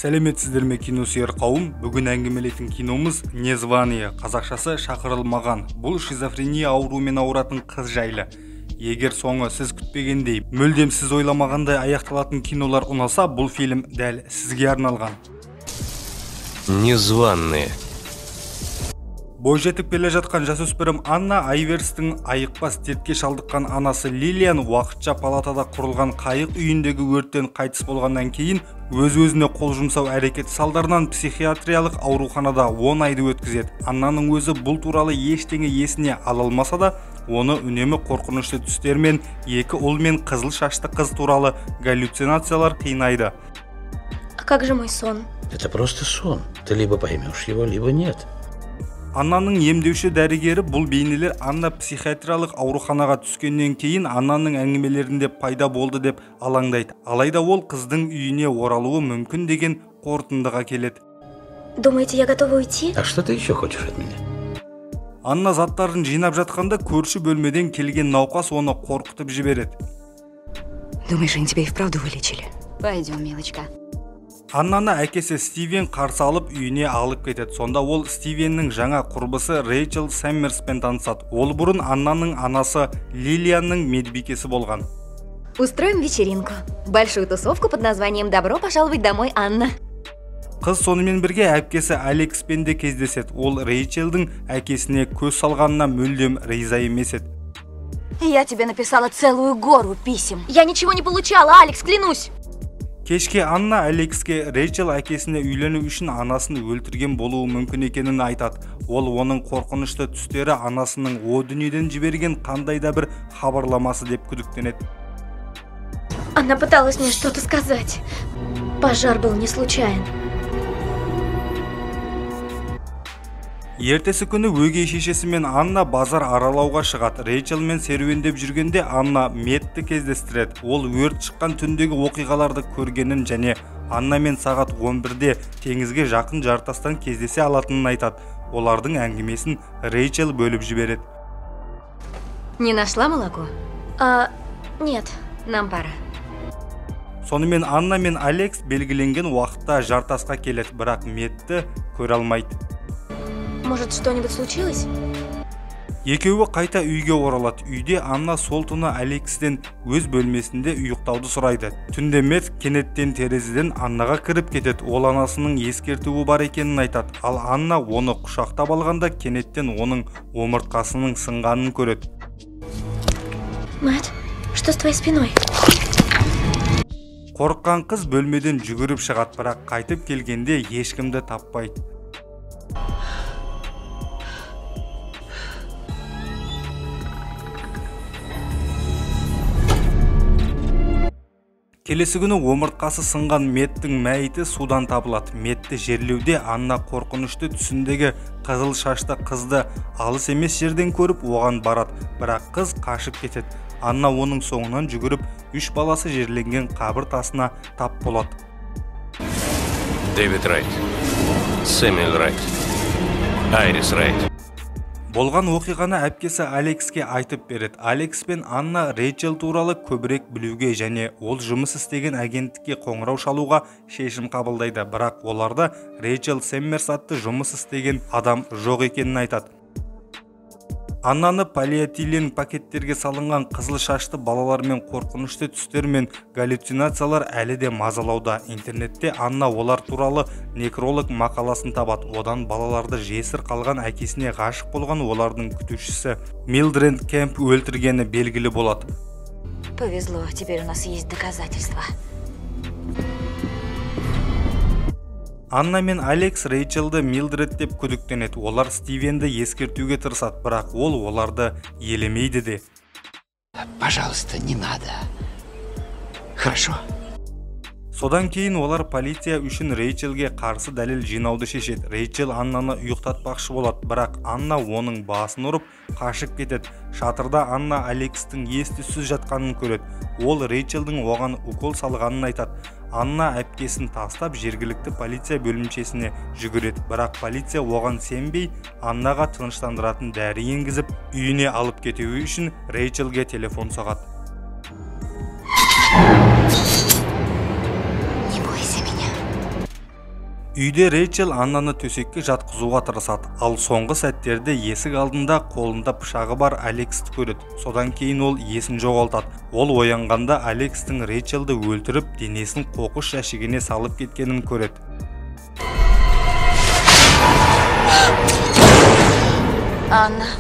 Сәлеметсіздер ме киносүйер қауым? Бүгін әңгімелейтін киномыз «Незваные», қазақшасы шақырылмаған. Бұл шизофрения ауруымен ауыратын қыз жайлы. Егер соңы сіз күтпегендей, мүлдем сіз ойламағандай аяқталатын кинолар ұнаса, бұл фильм дәл сізге арналған. Незваные. Бойжетіп келе жатқан жасөспірім Анна Айверстің айықпас дертке шалдыққан анасы Лилиан уақытша палатада құрылған қайық үйіндегі өрттен қайтыс болғаннан кейін өз-өзіне қол жұмсау әрекеті салдарынан психиатриялық ауруханада 10 айды өткізеді. Аннаның өзі бұл туралы ештеңе есіне ала алмаса да, оны үнемі қорқынышты түстер мен екі ұл мен қызыл шашты қыз туралы галлюцинациялар қинайды. А как же мой сон? Это просто сон. Ты либо поймешь его, либо нет. Аннаның емдеуші дәрігері бұл бейнелер Анна психиатриялық ауруханаға түскеннен кейін Аннаның әңгімелерінде пайда болды деп алаңдайды. Алайда ол қыздың үйіне оралуы мүмкін деген қорытындыға келеді. Думаете, я готова уйти? А что ты еще хочешь от меня? Анна заттарын жинап жатқанда көрші бөлмеден келген науқас оны қорқытып жібереді. Думаешь, они тебя и вправду вылечили? Пойдем, милочка. Аннаны әкесі Стивен қарсы алып үйіне алып кетеді. Сонда ол Стивеннің жаңа құрбысы Рэйчел Сэммерспен танысады. Ол бұрын Аннаның анасы Лилианның медбикесі болған. Устроим вечеринку. Большую тусовку под названием «Добро пожаловать домой, Анна». Қыз сонымен бірге әпкесі Алекспен де кездеседі. Ол Рэйчелдің әкесіне көз салғанына мүлдем риза емес еді. Я тебе написала целую гору писем. Я ничего не получала, Алекс, клянусь. Кешке Анна Алекске Рэйчел әкесіне үйлену үшін анасын өлтірген болуы мүмкін екенін айтады. Ол оның қорқынышты түстері анасының о дүниеден жіберген қандай да бір хабарламасы деп күдіктенеді. Она пыталась мне что-то сказать. Пожар был не случайен. Ертесі күні өгей шешесі мен Анна базар аралауға шығады. Рэйчел мен серуендеп жүргенде Анна Метті кездестіреді. Ол өрт шыққан түндегі оқиғаларды көргенін және Анна мен сағат 11-де теңізге жақын жартастан кездесе алатынын айтады. Олардың әңгімесін Рэйчел бөліп жібереді. Не нашла молоко? Нет. Нам пора. Сонымен Анна мен Алекс белгіленген уақытта жартасқа келеді, бірақ Метті көре алмайды. Может, что-нибудь случилось? Екеуі қайта үйге оралады. Үйде Анна сол түні Алексден өз бөлмесінде ұйықтауды сұрайды. Түнде Мет кенеттен терезеден Аннаға кіріп кетеді. Ол анасының ескертуі бар екенін айтады. Ал Анна оны құшақтап алғанда кенеттен оның омыртқасының сынғанын көреді. Мэтт, что с твоей спиной? Қорыққан қыз бөлмеден жүгіріп шығады, бірақ қайтып келгенде ешкімді таппайды. Келесі күні омыртқасы сынған Меттің мәйіті судан табылады. Метті жерлеуде Анна қорқынышты түсіндегі қызыл шашты қызды алыс емес жерден көріп оған барады, бірақ қыз қашып кетеді. Анна оның соңынан жүгіріп, 3 баласы жерленген қабір тасына тап болады. Дэвид Райт, Сэмюэл Райт, Айрис Райт. Болған оқиғаны әпкесі Алекске айтып береді. Алекс пен Анна Рэйчел туралы көбірек білуге және ол жұмыс істеген агенттікке қоңырау шалуға шешім қабылдайды. Бірақ оларда Рэйчел Сэммерс атты жұмыс істеген адам жоқ екенін айтады. Аннаны полиэтилен пакеттерге салынған қызыл шашты балалар мен қорқынышты түстер мен галлюцинациялар әлі де мазалауда. Интернетте Анна олар туралы некролог мақаласын табады. Одан балаларды жесір қалған әкесіне ғашық болған олардың күтушісі Милдред Кэмп өлтіргені белгілі болады. Повезло, теперь у нас есть доказательства. Анна мен Алекс Рэйчелді Милдред деп күдіктенеді. Олар Стивенді ескертуге тырысады, бірақ ол оларды елемейді де. Пожалуйста, не надо. Хорошо. Содан кейін олар полиция үшін Рэйчелге қарсы дәлел жинауды шешеді. Рэйчел Аннаны ұйықтатпақшы болады, бірақ Анна оның басын ұрып қашып кетеді. Шатырда Анна Алексті ес-түссіз жатқанын көреді. Ол Рэйчелдің оған укол салғанын айтады. Анна әпкесін тастап жергілікті полиция бөлімшесіне жүгіреді, бірақ полиция оған сенбей, Аннаға тыныштандыратын дәрі енгізіп, үйіне алып кетуі үшін Рэйчелге телефон соғады. Үйде Рейчел Аннаны төсекке жатқызуға тырысады, ал соңғы сәттерде есік алдында қолында пышағы бар Алексті көреді. Содан кейін ол есін жоғалтады. Ол оянғанда Алекстің Рейчелді өлтіріп, денесін қоқыс жәшігіне салып кеткенін көреді. Анна.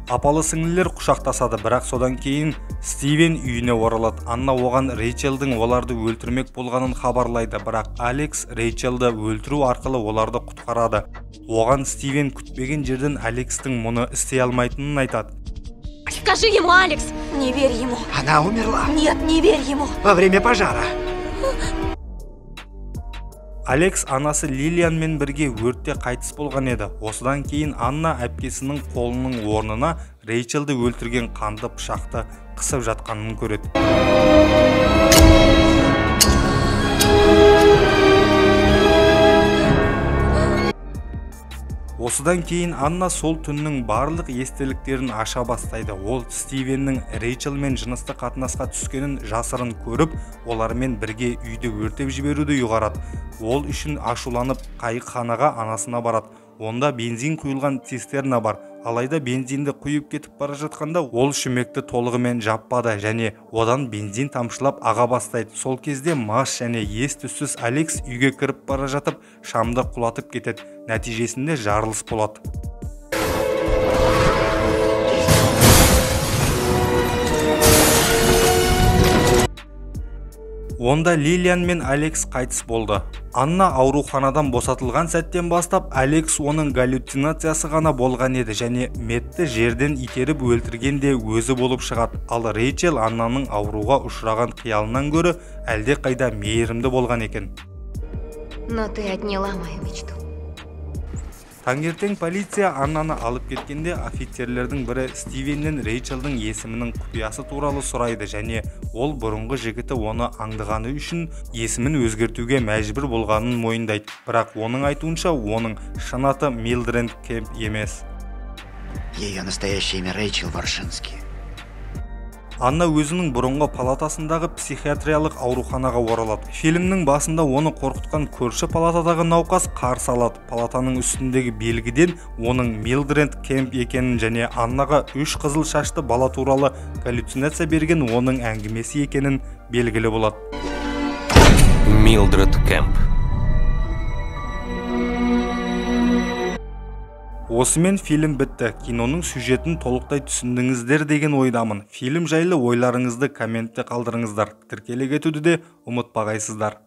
Апалы сіңлілер құшақтасады, бірақ содан кейін Стивен үйіне оралады. Анна оған Рейчелдің оларды өлтірмек болғанын хабарлайды, бірақ Алекс Рейчелді өлтіру арқылы оларды құтқарады. Оған Стивен күтпеген жерден Алекстің мұны істей алмайтынын айтады. Скажи ему, Алекс! Не верь ему. Она умерла Нет, не верь ему. во время пожара. Алекс анасы Лилианмен бірге өртте қайтыс болған еді. Осыдан кейін Анна әпкесінің қолының орнына Рейчелді өлтірген қанды пышақты қысып жатқанын көреді. Осыдан кейін Анна сол түннің барлық естеліктерін аша бастайды. Ол Стивеннің Рейчелмен жынысты қатынасқа түскенін жасырын көріп, олармен бірге үйді өртеп жіберуді ұйғарады. Ол үшін ашуланып қайықханаға анасына барады. Онда бензин құйылған цистерна бар. Алайда бензинді құйып кетіп бара жатқанда ол шүмекті толығымен жаппады және одан бензин тамшылап аға бастайды. Сол кезде мас және ес-түссіз Алекс үйге кіріп бара жатып шамды құлатып кетеді. Нәтижесінде жарылыс болады. Онда Лилиан мен Алекс қайтыс болды. Анна ауруханадан босатылған сәттен бастап Алекс оның галлюцинациясы ғана болған еді және Метті жерден итеріп өлтірген де өзі болып шығады. Ал Рейчел Аннаның ауруға ұшыраған қиялынан гөрі әлде қайда мейірімді болған екен. Но ты отняла мою мечту. Таңертең полиция Аннаны алып кеткенде офицерлердің бірі Стивеннен Рейчелдің есімінің құпиясы туралы сұрайды және ол бұрынғы жігіті оны аңдығаны үшін есімін өзгертуге мәжбүр болғанын мойындайды. Бірақ оның айтуынша оның шын аты Милдред Кемп емес. Ее настоящее имя Рейчел Варшински. Анна өзінің бұрынғы палатасындағы психиатриялық ауруханаға оралады. Фильмнің басында оны қорқытқан көрші палатадағы науқас қарсы алады. Палатаның үстіндегі белгіден оның Милдред Кемп екенін және Аннаға 3 қызыл шашты бала туралы галлюцинация берген оның әңгімесі екенін белгілі болады. Милдред Кемп. Осымен фильм бітті. Киноның сюжетін толықтай түсіндіңіздер деген ойдамын. Фильм жайлы ойларыңызды комментте қалдырыңыздар. Тіркеле кетуді де ұмытпағайсыздар.